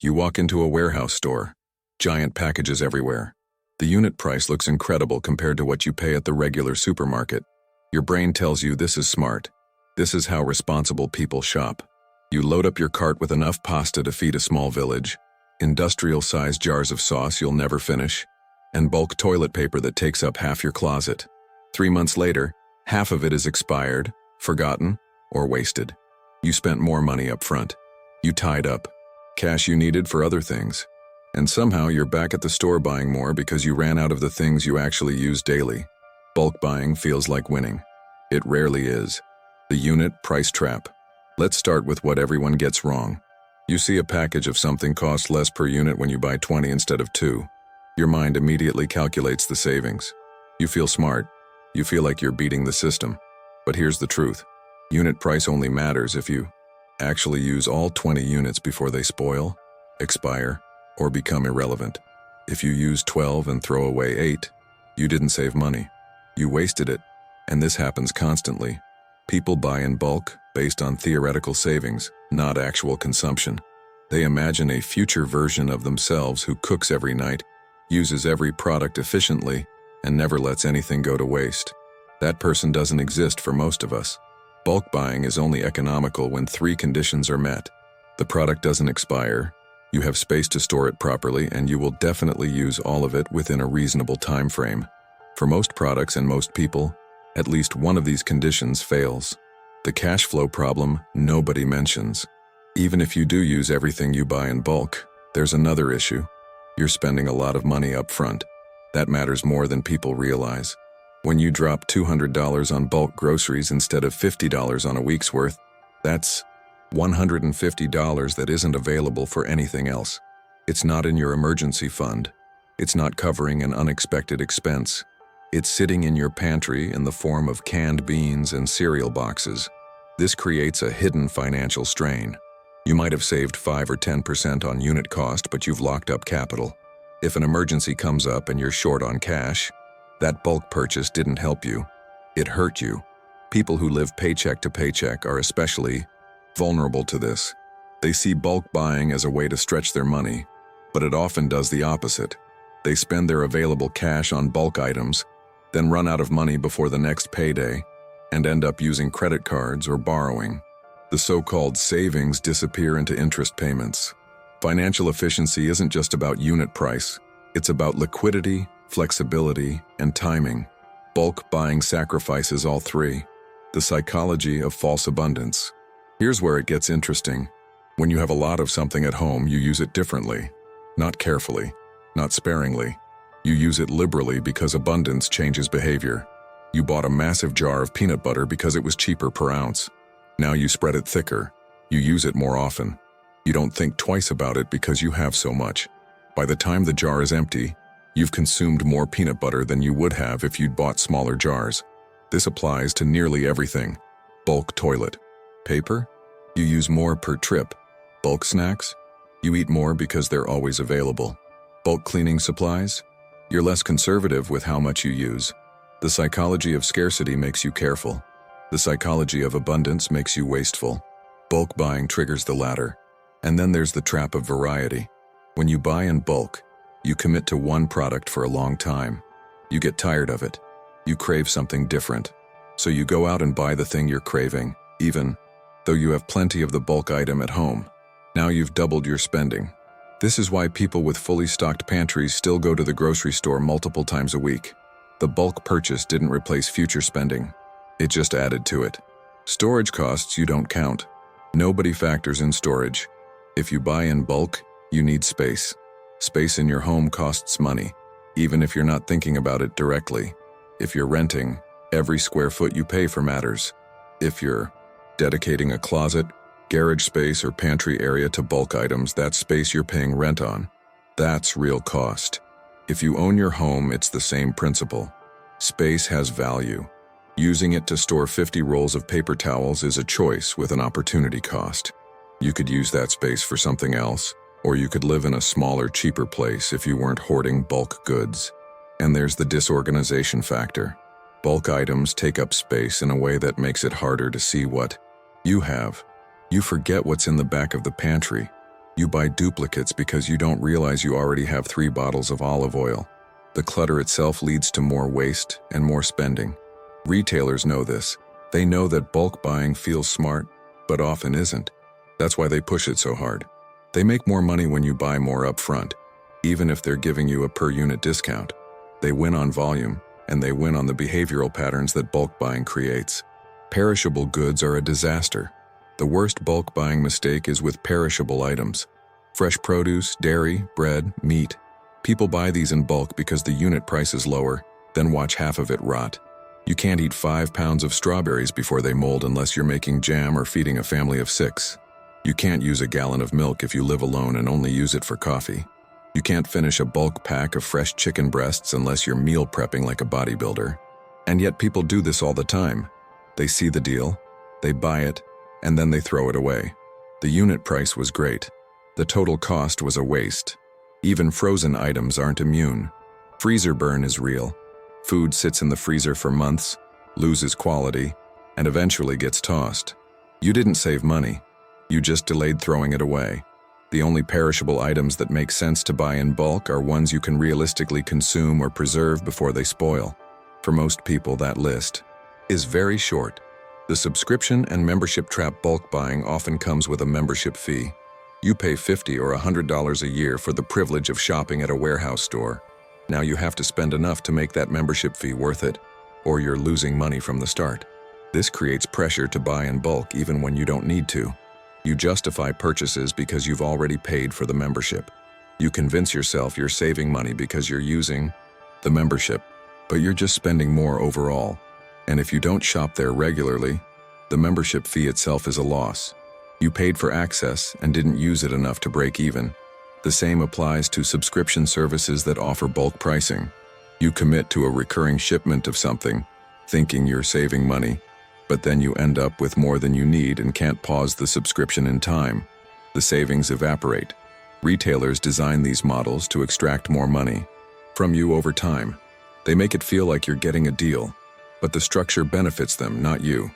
You walk into a warehouse store. Giant packages everywhere. The unit price looks incredible compared to what you pay at the regular supermarket. Your brain tells you this is smart. This is how responsible people shop. You load up your cart with enough pasta to feed a small village, industrial-sized jars of sauce you'll never finish, and bulk toilet paper that takes up half your closet. 3 months later, half of it is expired, forgotten, or wasted. You spent more money up front. You tied up cash you needed for other things. And somehow you're back at the store buying more because you ran out of the things you actually use daily. Bulk buying feels like winning. It rarely is. The unit price trap. Let's start with what everyone gets wrong. You see a package of something costs less per unit when you buy 20 instead of 2. Your mind immediately calculates the savings. You feel smart. You feel like you're beating the system. But here's the truth. Unit price only matters if you actually use all 20 units before they spoil, expire, or become irrelevant. If you use 12 and throw away 8, you didn't save money. You wasted it, and this happens constantly. People buy in bulk based on theoretical savings, not actual consumption. They imagine a future version of themselves who cooks every night, uses every product efficiently, and never lets anything go to waste. That person doesn't exist for most of us. Bulk buying is only economical when 3 conditions are met. The product doesn't expire, you have space to store it properly, and you will definitely use all of it within a reasonable time frame. For most products and most people, at least one of these conditions fails. The cash flow problem nobody mentions. Even if you do use everything you buy in bulk, there's another issue. You're spending a lot of money up front. That matters more than people realize. When you drop $200 on bulk groceries instead of $50 on a week's worth, that's $150 that isn't available for anything else. It's not in your emergency fund. It's not covering an unexpected expense. It's sitting in your pantry in the form of canned beans and cereal boxes. This creates a hidden financial strain. You might have saved 5 or 10% on unit cost, but you've locked up capital. If an emergency comes up and you're short on cash, that bulk purchase didn't help you. It hurt you. People who live paycheck to paycheck are especially vulnerable to this. They see bulk buying as a way to stretch their money, but it often does the opposite. They spend their available cash on bulk items, then run out of money before the next payday, and end up using credit cards or borrowing. The so-called savings disappear into interest payments. Financial efficiency isn't just about unit price. It's about liquidity, flexibility, and timing. Bulk buying sacrifices all 3. The psychology of false abundance. Here's where it gets interesting. When you have a lot of something at home, you use it differently. Not carefully, not sparingly. You use it liberally because abundance changes behavior. You bought a massive jar of peanut butter because it was cheaper per ounce. Now you spread it thicker. You use it more often. You don't think twice about it because you have so much. By the time the jar is empty, you've consumed more peanut butter than you would have if you'd bought smaller jars. This applies to nearly everything. Bulk toilet paper? You use more per trip. Bulk snacks? You eat more because they're always available. Bulk cleaning supplies? You're less conservative with how much you use. The psychology of scarcity makes you careful. The psychology of abundance makes you wasteful. Bulk buying triggers the latter. And then there's the trap of variety. When you buy in bulk, you commit to one product for a long time. You get tired of it. You crave something different. So you go out and buy the thing you're craving, even though you have plenty of the bulk item at home. Now you've doubled your spending. This is why people with fully stocked pantries still go to the grocery store multiple times a week. The bulk purchase didn't replace future spending. It just added to it. Storage costs you don't count. Nobody factors in storage. If you buy in bulk, you need space. Space in your home costs money, even if you're not thinking about it directly. If you're renting, every square foot you pay for matters. If you're dedicating a closet, garage space, or pantry area to bulk items, that's space you're paying rent on. That's real cost. If you own your home, it's the same principle. Space has value. Using it to store 50 rolls of paper towels is a choice with an opportunity cost. You could use that space for something else, or you could live in a smaller, cheaper place if you weren't hoarding bulk goods. And there's the disorganization factor. Bulk items take up space in a way that makes it harder to see what you have. You forget what's in the back of the pantry. You buy duplicates because you don't realize you already have 3 bottles of olive oil. The clutter itself leads to more waste and more spending. Retailers know this. They know that bulk buying feels smart, but often isn't. That's why they push it so hard. They make more money when you buy more upfront, even if they're giving you a per-unit discount. They win on volume, and they win on the behavioral patterns that bulk buying creates. Perishable goods are a disaster. The worst bulk buying mistake is with perishable items. Fresh produce, dairy, bread, meat. People buy these in bulk because the unit price is lower, then watch half of it rot. You can't eat 5 pounds of strawberries before they mold unless you're making jam or feeding a family of 6. You can't use a gallon of milk if you live alone and only use it for coffee. You can't finish a bulk pack of fresh chicken breasts unless you're meal prepping like a bodybuilder. And yet people do this all the time. They see the deal, they buy it, and then they throw it away. The unit price was great. The total cost was a waste. Even frozen items aren't immune. Freezer burn is real. Food sits in the freezer for months, loses quality, and eventually gets tossed. You didn't save money. You just delayed throwing it away. The only perishable items that make sense to buy in bulk are ones you can realistically consume or preserve before they spoil. For most people, that list is very short. The subscription and membership trap bulk buying often comes with a membership fee. You pay $50 or $100 a year for the privilege of shopping at a warehouse store. Now you have to spend enough to make that membership fee worth it, or you're losing money from the start. This creates pressure to buy in bulk even when you don't need to. You justify purchases because you've already paid for the membership. You convince yourself you're saving money because you're using the membership, but you're just spending more overall. And if you don't shop there regularly, the membership fee itself is a loss. You paid for access and didn't use it enough to break even. The same applies to subscription services that offer bulk pricing. You commit to a recurring shipment of something, thinking you're saving money, but then you end up with more than you need and can't pause the subscription in time. The savings evaporate. Retailers design these models to extract more money from you over time. They make it feel like you're getting a deal, but the structure benefits them, not you.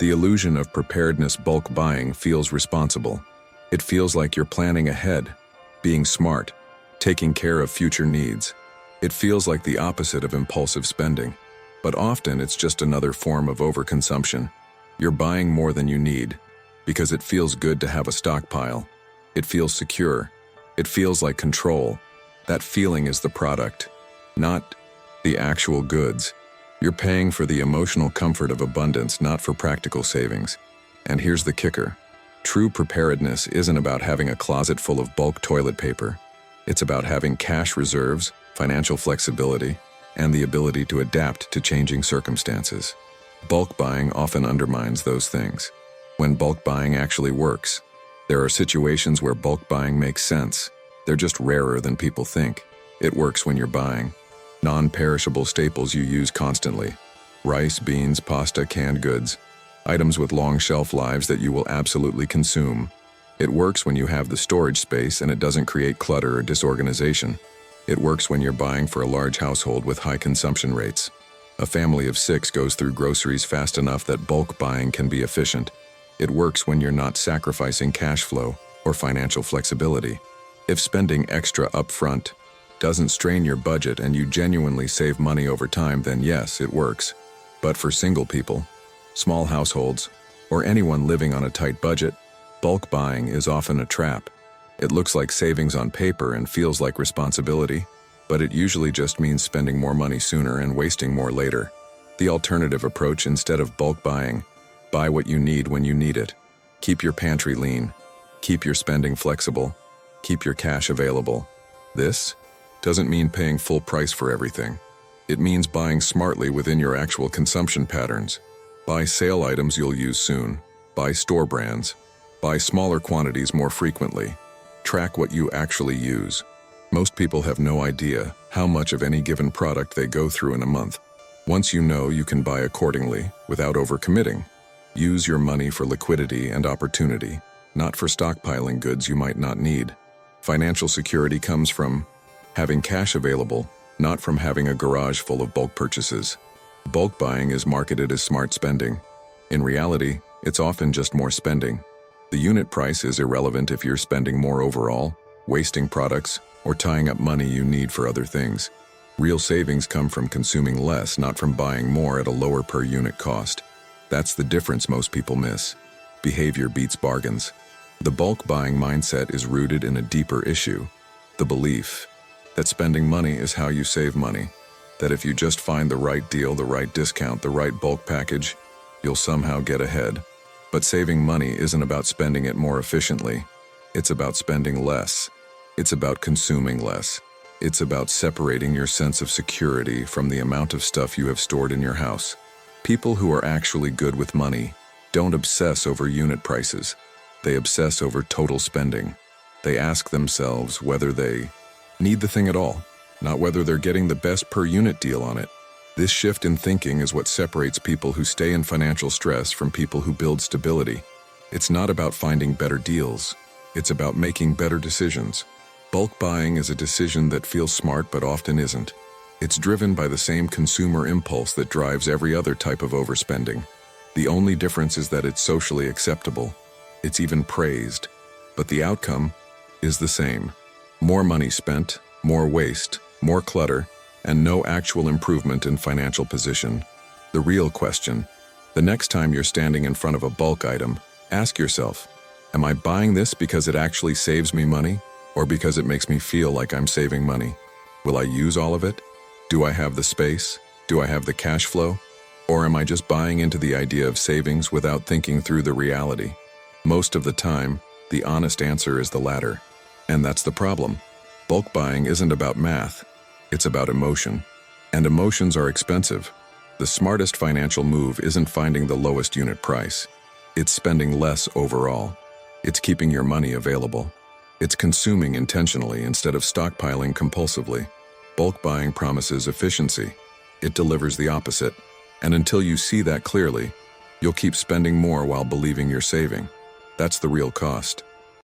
The illusion of preparedness bulk buying feels responsible. It feels like you're planning ahead, being smart, taking care of future needs. It feels like the opposite of impulsive spending, but often it's just another form of overconsumption. You're buying more than you need because it feels good to have a stockpile. It feels secure. It feels like control. That feeling is the product, not the actual goods. You're paying for the emotional comfort of abundance, not for practical savings. And here's the kicker. True preparedness isn't about having a closet full of bulk toilet paper. It's about having cash reserves, financial flexibility, and the ability to adapt to changing circumstances. Bulk buying often undermines those things. When bulk buying actually works, there are situations where bulk buying makes sense. They're just rarer than people think. It works when you're buying non-perishable staples you use constantly. Rice, beans, pasta, canned goods. Items with long shelf lives that you will absolutely consume. It works when you have the storage space and it doesn't create clutter or disorganization. It works when you're buying for a large household with high consumption rates. A family of 6 goes through groceries fast enough that bulk buying can be efficient. It works when you're not sacrificing cash flow or financial flexibility. If spending extra upfront doesn't strain your budget and you genuinely save money over time, then yes, it works. But for single people, small households, or anyone living on a tight budget, bulk buying is often a trap. It looks like savings on paper and feels like responsibility, but it usually just means spending more money sooner and wasting more later. The alternative approach, instead of bulk buying, buy what you need when you need it. Keep your pantry lean. Keep your spending flexible. Keep your cash available. This doesn't mean paying full price for everything. It means buying smartly within your actual consumption patterns. Buy sale items you'll use soon. Buy store brands. Buy smaller quantities more frequently. Track what you actually use. Most people have no idea how much of any given product they go through in a month. Once you know, you can buy accordingly without overcommitting. Use your money for liquidity and opportunity, not for stockpiling goods you might not need. Financial security comes from having cash available, not from having a garage full of bulk purchases. Bulk buying is marketed as smart spending. In reality, it's often just more spending. The unit price is irrelevant if you're spending more overall, wasting products, or tying up money you need for other things. Real savings come from consuming less, not from buying more at a lower per unit cost. That's the difference most people miss. Behavior beats bargains. The bulk buying mindset is rooted in a deeper issue, the belief that spending money is how you save money, that if you just find the right deal, the right discount, the right bulk package, you'll somehow get ahead. But saving money isn't about spending it more efficiently. It's about spending less. It's about consuming less. It's about separating your sense of security from the amount of stuff you have stored in your house. People who are actually good with money don't obsess over unit prices. They obsess over total spending. They ask themselves whether they need the thing at all, not whether they're getting the best per unit deal on it. This shift in thinking is what separates people who stay in financial stress from people who build stability. It's not about finding better deals. It's about making better decisions. Bulk buying is a decision that feels smart but often isn't. It's driven by the same consumer impulse that drives every other type of overspending. The only difference is that it's socially acceptable. It's even praised. But the outcome is the same. More money spent, more waste, more clutter, and no actual improvement in financial position. The real question: the next time you're standing in front of a bulk item, ask yourself, am I buying this because it actually saves me money, or because it makes me feel like I'm saving money? Will I use all of it? Do I have the space? Do I have the cash flow? Or am I just buying into the idea of savings without thinking through the reality? Most of the time, the honest answer is the latter. And that's the problem. Bulk buying isn't about math. It's about emotion. And emotions are expensive. The smartest financial move isn't finding the lowest unit price. It's spending less overall. It's keeping your money available. It's consuming intentionally instead of stockpiling compulsively. Bulk buying promises efficiency. It delivers the opposite. And until you see that clearly, you'll keep spending more while believing you're saving. That's the real cost.